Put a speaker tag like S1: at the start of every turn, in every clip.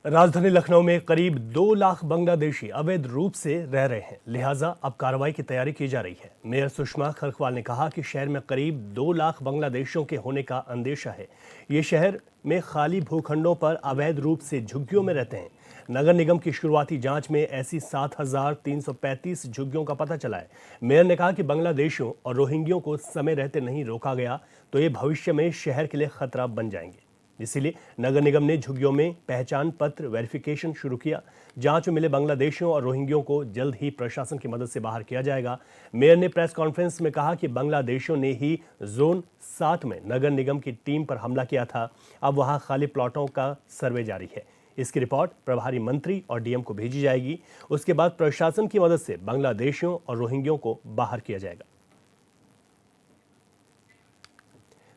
S1: राजधानी लखनऊ में करीब 2 लाख बांग्लादेशी अवैध रूप से रह रहे हैं, लिहाजा अब कार्रवाई की तैयारी की जा रही है। मेयर सुषमा खरखवाल ने कहा कि शहर में करीब 2 लाख बांग्लादेशियों के होने का अंदेशा है। ये शहर में खाली भूखंडों पर अवैध रूप से झुग्गियों में रहते हैं। नगर निगम की शुरुआती जांच में ऐसी 7,335 झुग्गियों का पता चला है। मेयर ने कहा कि बांग्लादेशियों और रोहिंग्यों को समय रहते नहीं रोका गया तो ये भविष्य में शहर के लिए खतरा बन जाएंगे। इसीलिए नगर निगम ने झुग्गियों में पहचान पत्र वेरिफिकेशन शुरू किया। जांच में मिले बांग्लादेशियों और रोहिंग्यों को जल्द ही प्रशासन की मदद से बाहर किया जाएगा। मेयर ने प्रेस कॉन्फ्रेंस में कहा कि बांग्लादेशियों ने ही जोन 7 में नगर निगम की टीम पर हमला किया था। अब वहां खाली प्लॉटों का सर्वे जारी है। इसकी रिपोर्ट प्रभारी मंत्री और डीएम को भेजी जाएगी। उसके बाद प्रशासन की मदद से बांग्लादेशियों और रोहिंग्यों को बाहर किया जाएगा।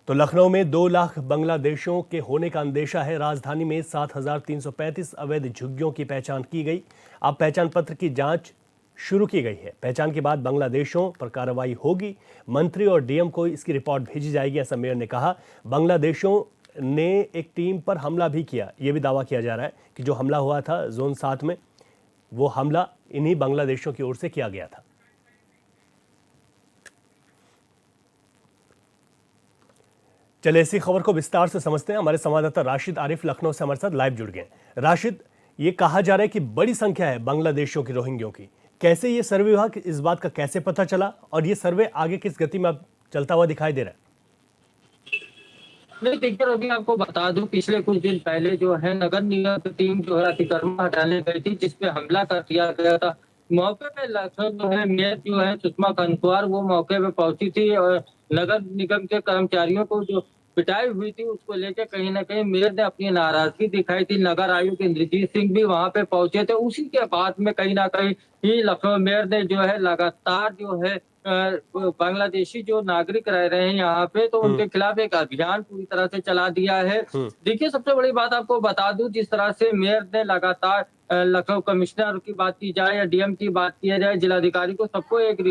S1: तो लखनऊ में 2 लाख बांग्लादेशियों के होने का अंदेशा है। राजधानी में 7,335 अवैध झुग्गियों की पहचान की गई। अब पहचान पत्र की जांच शुरू की गई है। पहचान के बाद बांग्लादेशियों पर कार्रवाई होगी। मंत्री और डीएम को इसकी रिपोर्ट भेजी जाएगी, ऐसा मेयर ने कहा। बांग्लादेशियों ने एक टीम पर हमला भी किया। यह भी दावा किया जा रहा है कि जो हमला हुआ था जोन 7 में, वो हमला इन्हीं बांग्लादेशियों की ओर से किया गया था। चलिए इसी खबर को विस्तार से समझते हैं। हमारे संवाददाता राशिद आरिफ लखनऊ से हमारे साथ लाइव जुड़ गए हैं। राशिद, ये कहा जा रहा है कि बड़ी संख्या है बांग्लादेशियों की, रोहिंग्यों की। कैसे ये सर्वे विभाग इस बात का कैसे पता चला और ये सर्वे आगे किस गति में अब चलता हुआ दिखाई दे रहा है?
S2: नहीं देखिए, अभी आपको बता दूं, पिछले कुछ दिन पहले जो है नगर निगम की टीम जो है अतिक्रमण हटाने गई थी, जिसपे हमला कर दिया गया था। मौके पे लखनऊ जो है मेयर जो है सुषमा खरखवाल वो मौके पे पहुंची थी और नगर निगम के कर्मचारियों को जो पिटाई हुई थी उसको लेकर कहीं ना कहीं मेयर ने अपनी नाराजगी दिखाई थी। नगर आयुक्त इंद्रजीत सिंह भी वहां पे पहुंचे थे। उसी के बाद में कहीं ना कहीं ही लखनऊ मेयर ने जो है लगातार जो है बांग्लादेशी जो नागरिक रह रहे हैं यहाँ पे, तो उनके खिलाफ एक अभियान पूरी तरह से चला दिया है। देखिए, सबसे बड़ी बात आपको बता दूं, जिस तरह से मेयर ने लगातार लखनऊ कमिश्नर की बात की जाए या डीएम की बात किया जाए, जिलाधिकारी को सबको एक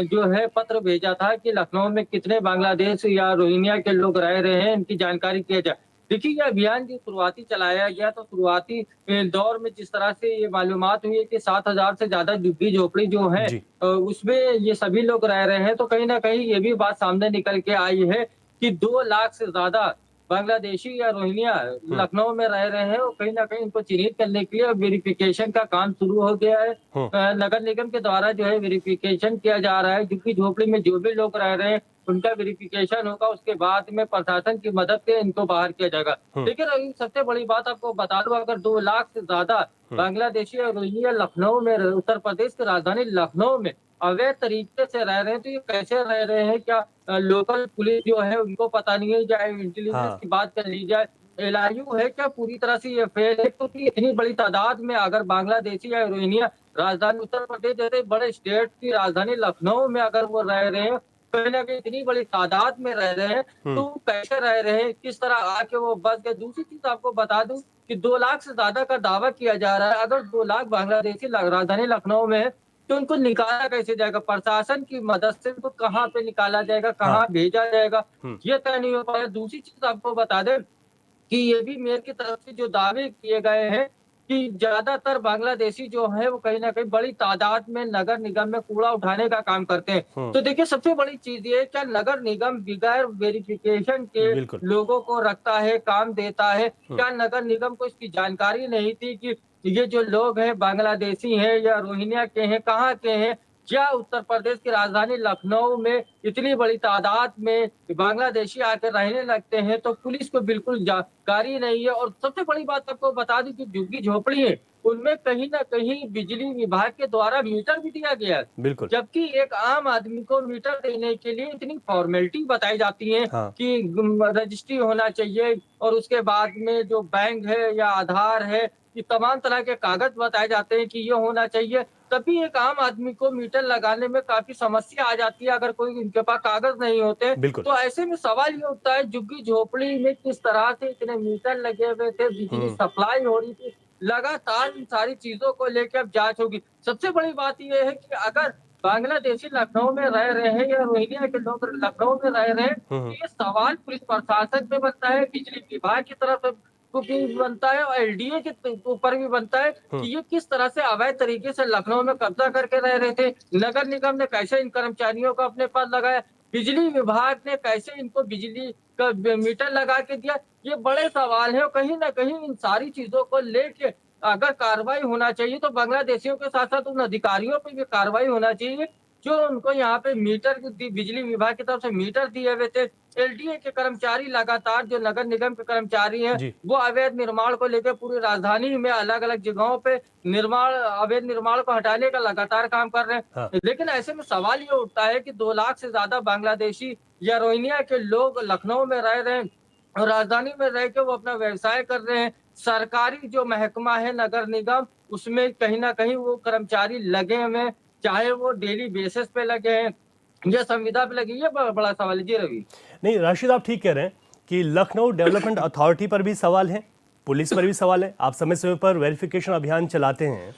S2: जो है पत्र भेजा था कि लखनऊ में कितने बांग्लादेश या रोहिंग्या के लोग रह रहे हैं, इनकी जानकारी किया जाए। देखिए, ये अभियान जो शुरुआती चलाया गया, तो शुरुआती दौर में जिस तरह से ये मालूमात हुई है कि 7,000 से ज्यादा झुग्गी झोपड़ी जो है
S1: जी।
S2: उसमें ये सभी लोग रह रहे हैं। तो कहीं न कहीं ये भी बात सामने निकल के आई है कि 2 लाख से ज़्यादा बांग्लादेशी या रोहिंग्या लखनऊ में रह रहे हैं और कहीं न कहीं इनको चिन्हित करने के लिए वेरिफ़िकेशन का काम शुरू हो गया है। नगर निगम के द्वारा जो है वेरिफ़िकेशन किया जा रहा है। झुग्गी-झोपड़ी में जो भी लोग रह रहे हैं, उनका वेरिफ़िकेशन होगा, उसके बाद में प्रशासन की मदद से इनको बाहर किया जाएगा। देखिए, रही सबसे बड़ी बात आपको बता दूँ, अगर 2 लाख से ज़्यादा बांग्लादेशी और रोहिंग्या लखनऊ में उत्तर प्रदेश की राजधानी लखनऊ में अवैध तरीके से रह रहे हैं, तो ये कैसे रह रहे हैं? क्या लोकल पुलिस जो है उनको पता नहीं है? चाहे इंटेलिजेंस
S1: हाँ।
S2: की बात कर ली जाए, एलआईयू है क्या पूरी तरह से ये फेल है? क्योंकि इतनी बड़ी तादाद में अगर बांग्लादेशी या रोहिंग्या राजधानी उत्तर प्रदेश जैसे बड़े स्टेट की राजधानी लखनऊ में अगर वो रह रहे हैं, कहीं न कहीं इतनी बड़ी तादाद में रह रहे हैं, तो वो कैसे रह रहे हैं? किस तरह आके वो बस गए? दूसरी चीज़ आपको बता दूँ कि 2 लाख से ज़्यादा का दावा किया जा रहा है। अगर 2 लाख बांग्लादेशी राजधानी लखनऊ में है, तो उनको निकाला कैसे जाएगा? प्रशासन की मदद से उनको कहाँ पे निकाला जाएगा,
S1: हाँ।
S2: कहाँ भेजा जाएगा,
S1: हम्म।
S2: ये तय नहीं हो पाया। दूसरी चीज़ आपको बता दें कि ये भी मेयर की तरफ से जो दावे किए गए हैं कि ज्यादातर बांग्लादेशी जो है वो कहीं न कहीं बड़ी तादाद में नगर निगम में कूड़ा उठाने का काम करते हैं। तो देखिए, सबसे बड़ी चीज़ ये है, क्या नगर निगम बगैर वेरिफ़िकेशन के
S1: बिल्कुल।
S2: लोगों को रखता है, काम देता है? क्या नगर निगम को इसकी जानकारी नहीं थी कि ये जो लोग हैं बांग्लादेशी हैं या रोहिंग्या के हैं, कहाँ के हैं? क्या उत्तर प्रदेश की राजधानी लखनऊ में इतनी बड़ी तादाद में बांग्लादेशी आकर रहने लगते हैं, तो पुलिस को बिल्कुल जानकारी नहीं है। और सबसे बड़ी बात आपको बता दूं कि झुग्गी-झोपड़ी है, उनमें कहीं न कहीं बिजली विभाग के द्वारा मीटर भी दिया गया है।
S1: बिल्कुल।
S2: जबकि एक आम आदमी को मीटर देने के लिए इतनी फॉर्मेलिटी बताई जाती है
S1: हाँ।
S2: कि रजिस्ट्री होना चाहिए और उसके बाद में जो बैंक है या आधार है, ये तमाम तरह के कागज़ बताए जाते हैं कि ये होना चाहिए। तभी एक आम आदमी को मीटर लगाने में काफ़ी समस्या आ जाती है, अगर कोई इनके पास कागज़ नहीं होते।
S1: बिल्कुल।
S2: तो ऐसे में सवाल ये उठता है, झुग्गी-झोपड़ी में किस तरह से इतने मीटर लगे हुए थे, बिजली सप्लाई हो रही थी। लगातार इन सारी चीज़ों को लेके अब जाँच होगी। सबसे बड़ी बात ये है कि अगर बांग्लादेशी लखनऊ में रह रहे हैं या रोहिंग्या के लोग लखनऊ में रह रहे हैं, तो ये सवाल पुलिस प्रशासन पे बनता है, बिजली विभाग की तरफ को भी बनता है और एलडीए के ऊपर भी बनता है कि ये किस तरह से अवैध तरीके से लखनऊ में कब्जा करके रह रहे थे। नगर निगम ने कैसे इन कर्मचारियों को अपने पास लगाया, बिजली विभाग ने कैसे इनको बिजली का मीटर लगा के दिया, ये बड़े सवाल हैं और कहीं न कहीं इन सारी चीज़ों को लेके अगर कार्रवाई होना चाहिए तो बांग्लादेशियों के साथ-साथ उन अधिकारियों पे भी कार्रवाई होना चाहिए, जो उनको यहाँ पे मीटर बिजली विभाग की तरफ से मीटर दिए हुए थे। एलडीए के कर्मचारी लगातार जो नगर निगम के कर्मचारी हैं,
S1: जी।
S2: वो अवैध निर्माण को लेकर पूरी राजधानी में अलग-अलग जगहों पे अवैध निर्माण को हटाने का लगातार काम कर रहे
S1: हाँ।
S2: हैं। लेकिन ऐसे में सवाल ये उठता है कि 2 लाख से ज़्यादा बांग्लादेशी या रोहिंग्या के लोग लखनऊ में रह रहे हैं और राजधानी में रह के वो अपना व्यवसाय कर रहे हैं। सरकारी जो महकमा है नगर निगम, उसमें कहीं न कहीं वो कर्मचारी लगे हुए हैं, चाहे वो डेली बेसिस पे लगे हैं या संविदा पे लगे, ये बड़ा सवाल है। जी रवि।
S1: नहीं राशिद, आप ठीक कह रहे हैं कि लखनऊ डेवलपमेंट अथॉरिटी पर भी सवाल है, पुलिस पर भी सवाल है। आप समय समय पर वेरिफिकेशन अभियान चलाते हैं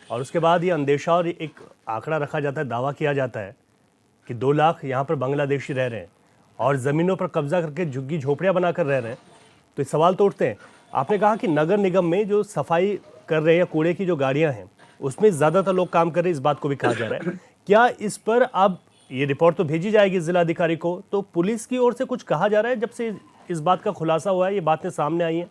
S1: और उसके बाद ये अंदेशा और एक आंकड़ा रखा जाता है, दावा किया जाता है कि 2 लाख यहाँ पर बांग्लादेशी रह रहे हैं और ज़मीनों पर कब्जा करके झुग्गी झोपड़ियाँ बनाकर रह रहे हैं। तो ये सवाल तो उठते हैं। आपने कहा कि नगर निगम में जो सफाई कर रहे हैं या कूड़े की जो गाड़ियाँ हैं उसमें ज़्यादातर लोग काम कर रहे हैं, इस बात को भी कहा जा रहा है। क्या इस पर अब ये रिपोर्ट तो भेजी जाएगी जिलाधिकारी को, तो पुलिस की ओर से कुछ कहा जा रहा है जब से इस बात का खुलासा हुआ है, ये बातें सामने आई हैं?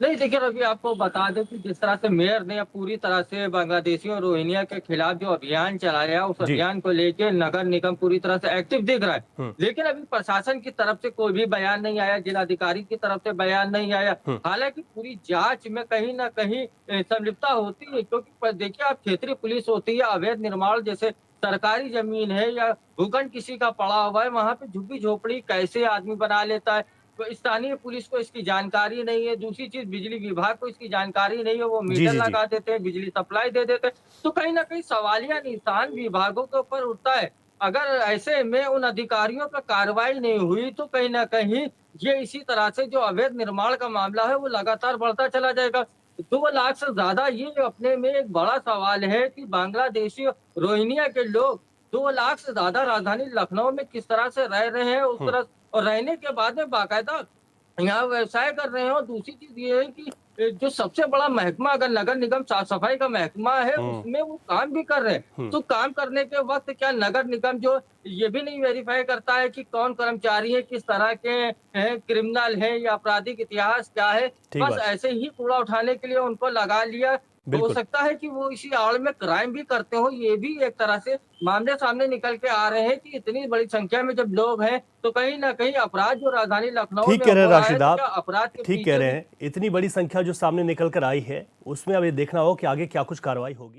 S2: नहीं देखिए रवि, आपको बता दें कि जिस तरह से मेयर ने पूरी तरह से बांग्लादेशियों और रोहिंग्या के खिलाफ जो अभियान चलाया, उस
S1: जी।
S2: अभियान को लेके नगर निगम पूरी तरह से एक्टिव दिख रहा है। लेकिन अभी प्रशासन की तरफ से कोई भी बयान नहीं आया, जिलाधिकारी की तरफ से बयान नहीं आया। हालांकि पूरी जांच में कहीं ना कहीं संलिप्तता होती है, क्योंकि देखिए आप क्षेत्रीय पुलिस होती है, अवैध निर्माण जैसे सरकारी जमीन है या भूखंड किसी का पड़ा हुआ है, वहां पे झुग्गी झोपड़ी कैसे आदमी बना लेता है, तो स्थानीय पुलिस को इसकी जानकारी नहीं है। दूसरी चीज़, बिजली विभाग को इसकी जानकारी नहीं है, वो
S1: जी,
S2: मीटर
S1: जी, जी।
S2: लगा देते हैं, बिजली सप्लाई दे देते हैं। तो कहीं न कहीं सवालिया निशान विभागों के ऊपर उठता है। अगर ऐसे में उन अधिकारियों पे कार्रवाई नहीं हुई तो कहीं न कहीं ये इसी तरह से जो अवैध निर्माण का मामला है वो लगातार बढ़ता चला जाएगा। 2 लाख से ज़्यादा, ये अपने में एक बड़ा सवाल है कि बांग्लादेशी रोहिंग्या के लोग 2 लाख से ज़्यादा राजधानी लखनऊ में किस तरह से रह रहे हैं, उस तरह और रहने के बाद में बाकायदा यहाँ व्यवसाय कर रहे हैं। और दूसरी चीज़ ये है कि जो सबसे बड़ा महकमा अगर नगर निगम साफ-सफाई का महकमा है, उसमें वो काम भी कर रहे हैं। तो काम करने के वक़्त क्या नगर निगम जो ये भी नहीं वेरीफ़ाई करता है कि कौन कर्मचारी है, किस तरह के हैं, क्रिमिनल हैं या आपराधिक इतिहास क्या है?
S1: ठीक
S2: बस
S1: बात।
S2: ऐसे ही कूड़ा उठाने के लिए उनको लगा लिया। हो
S1: बिल्कुल।
S2: सकता है कि वो इसी आड़ में क्राइम भी करते हो, ये भी एक तरह से मामले सामने निकल के आ रहे हैं कि इतनी बड़ी संख्या में जब लोग हैं, तो कहीं न कहीं अपराध जो राजधानी लखनऊ
S1: ठीक
S2: में
S1: कह रहे हैं
S2: हो रहा है,
S1: राशिद
S2: तो
S1: आप,
S2: क्या अपराध के
S1: ठीक कह
S2: पीछे
S1: रहे
S2: भी
S1: हैं। इतनी बड़ी संख्या जो सामने निकल कर आई है, उसमें अब ये देखना हो कि आगे क्या कुछ कार्रवाई होगी।